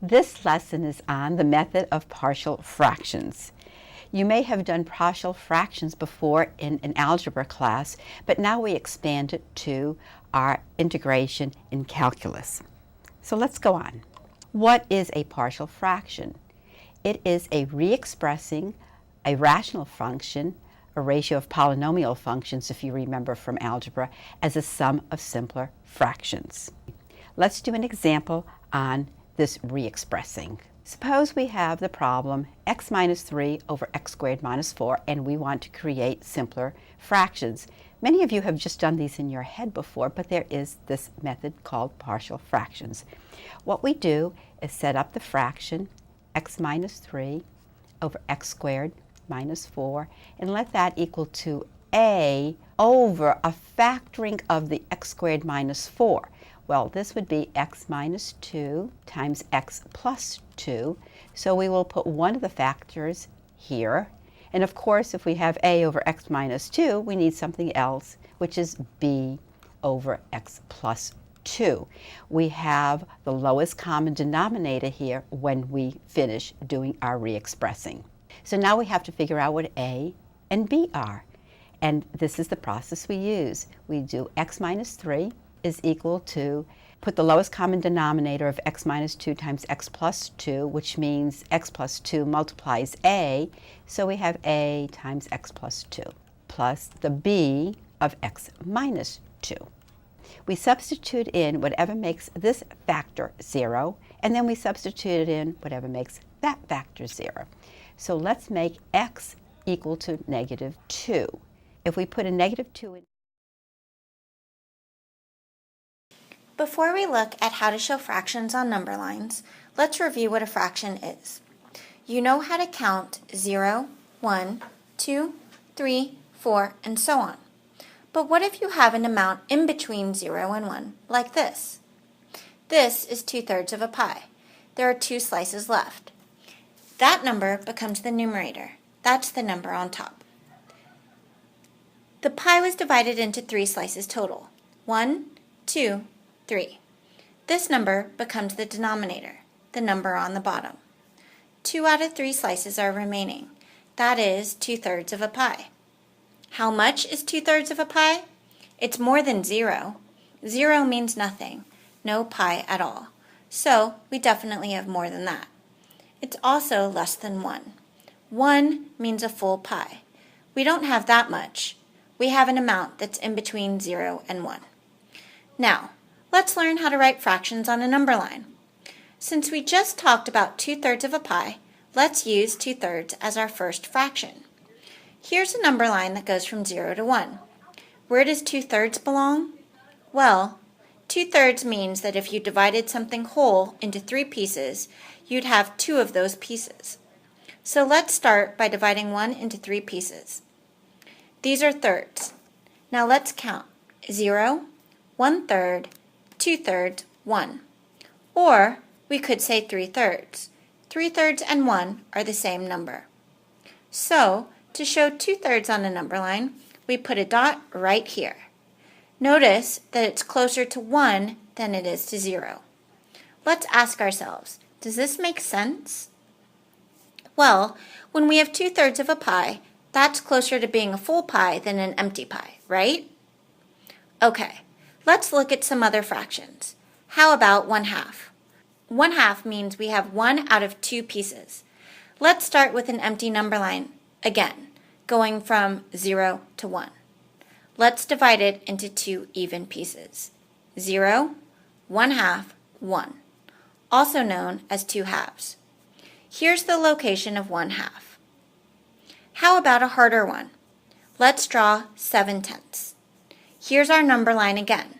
This lesson is on the method of partial fractions. You may have done partial fractions before in an algebra class, but now we expand it to our integration in calculus. So let's go on. What is a partial fraction? It is a re-expressing a rational function, a ratio of polynomial functions, if you remember from algebra, as a sum of simpler fractions. Let's do an example on this re-expressing. Suppose we have the problem x minus 3 over x squared minus 4, and we want to create simpler fractions. Many of you have just done these in your head before, but there is this method called partial fractions. What we do is set up the fraction x minus 3 over x squared minus 4, and let that equal to a over a factoring of the x squared minus 4. Well, this would be x minus 2 times x plus 2. So we will put one of the factors here. And of course, if we have a over x minus 2, we need something else, which is b over x plus 2. We have the lowest common denominator here when we finish doing our re-expressing. So now we have to figure out what a and b are. And this is the process we use. We do x minus 3 is equal to, put the lowest common denominator of x minus 2 times x plus 2, which means x plus 2 multiplies a, so we have a times x plus 2, plus the b of x minus 2. We substitute in whatever makes this factor 0, and then we substitute in whatever makes that factor 0. So let's make x equal to negative 2. If we put a negative 2 in. Before we look at how to show fractions on number lines, let's review what a fraction is. You know how to count 0, 1, 2, 3, 4, and so on. But what if you have an amount in between 0 and 1, like this? This is 2/3 of a pie. There are 2 slices left. That number becomes the numerator. That's the number on top. The pie was divided into 3 slices total. 1, 2, 3. This number becomes the denominator, the number on the bottom. 2 out of 3 slices are remaining. That is 2/3 of a pie. How much is 2/3 of a pie? It's more than 0. 0 means nothing, no pie at all. So we definitely have more than that. It's also less than 1. 1 means a full pie. We don't have that much. We have an amount that's in between 0 and 1. Now, let's learn how to write fractions on a number line. Since we just talked about 2/3 of a pie, let's use 2/3 as our first fraction. Here's a number line that goes from 0 to 1. Where does 2/3 belong? Well, 2/3 means that if you divided something whole into 3 pieces, you'd have 2 of those pieces. So let's start by dividing 1 into 3 pieces. These are thirds. Now let's count. 0, 1/3, 2/3, 1. Or we could say 3/3. 3/3 and 1 are the same number. So to show 2/3 on a number line, we put a dot right here. Notice that it's closer to 1 than it is to 0. Let's ask ourselves, does this make sense? Well, when we have 2/3 of a pie, that's closer to being a full pie than an empty pie, right? Okay, let's look at some other fractions. How about 1/2? 1/2 means we have 1 out of 2 pieces. Let's start with an empty number line again, going from 0 to 1. Let's divide it into 2 even pieces. 0, 1/2, 1, also known as 2 halves. Here's the location of 1/2. How about a harder one? Let's draw 7/10. Here's our number line again.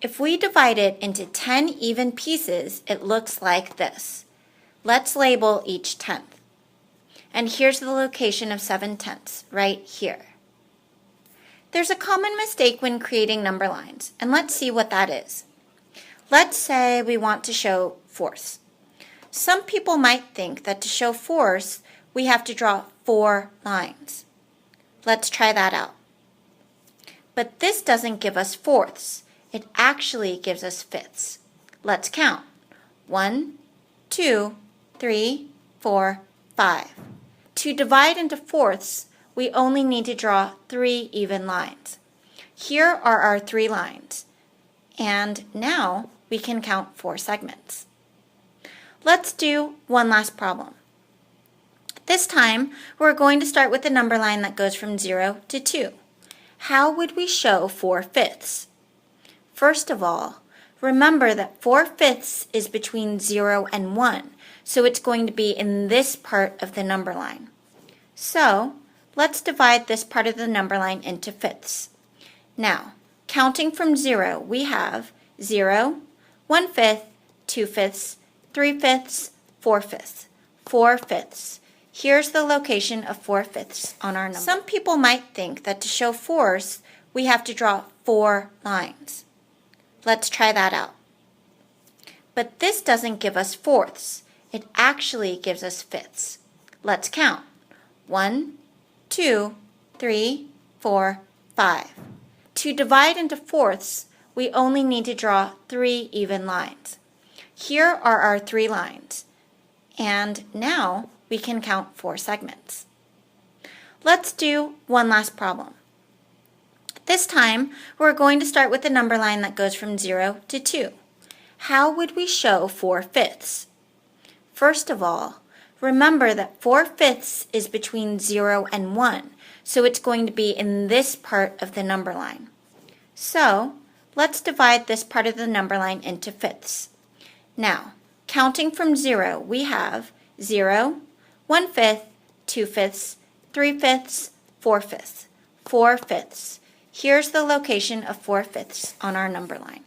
If we divide it into 10 even pieces, it looks like this. Let's label each tenth. And here's the location of 7/10, right here. There's a common mistake when creating number lines, and let's see what that is. Let's say we want to show fourths. Some people might think that to show fourths, we have to draw 4 lines. Let's try that out. But this doesn't give us fourths. It actually gives us fifths. Let's count. 1, 2, 3, 4, 5. To divide into fourths, we only need to draw 3 even lines. Here are our 3 lines, and now we can count 4 segments. Let's do one last problem. This time, we're going to start with the number line that goes from 0 to 2. How would we show 4/5? First of all, remember that 4/5 is between 0 and 1, so it's going to be in this part of the number line. So, let's divide this part of the number line into fifths. Now, counting from 0, we have 0, 1/5, 2/5, 3/5, 4/5. 4/5. Here's the location of 4/5 on our number. Some people might think that to show fourths, we have to draw 4 lines. Let's try that out. But this doesn't give us fourths. It actually gives us fifths. Let's count. 1, 2, 3, 4, 5. To divide into fourths, we only need to draw 3 even lines. Here are our 3 lines, and now we can count 4 segments. Let's do one last problem. This time, we're going to start with the number line that goes from 0 to 2. How would we show 4/5? First of all, remember that 4/5 is between 0 and 1, so it's going to be in this part of the number line. So, let's divide this part of the number line into fifths. Now, counting from 0, we have 0, 1/5, 2/5, 3/5, 4/5. 4/5. Here's the location of 4/5 on our number line.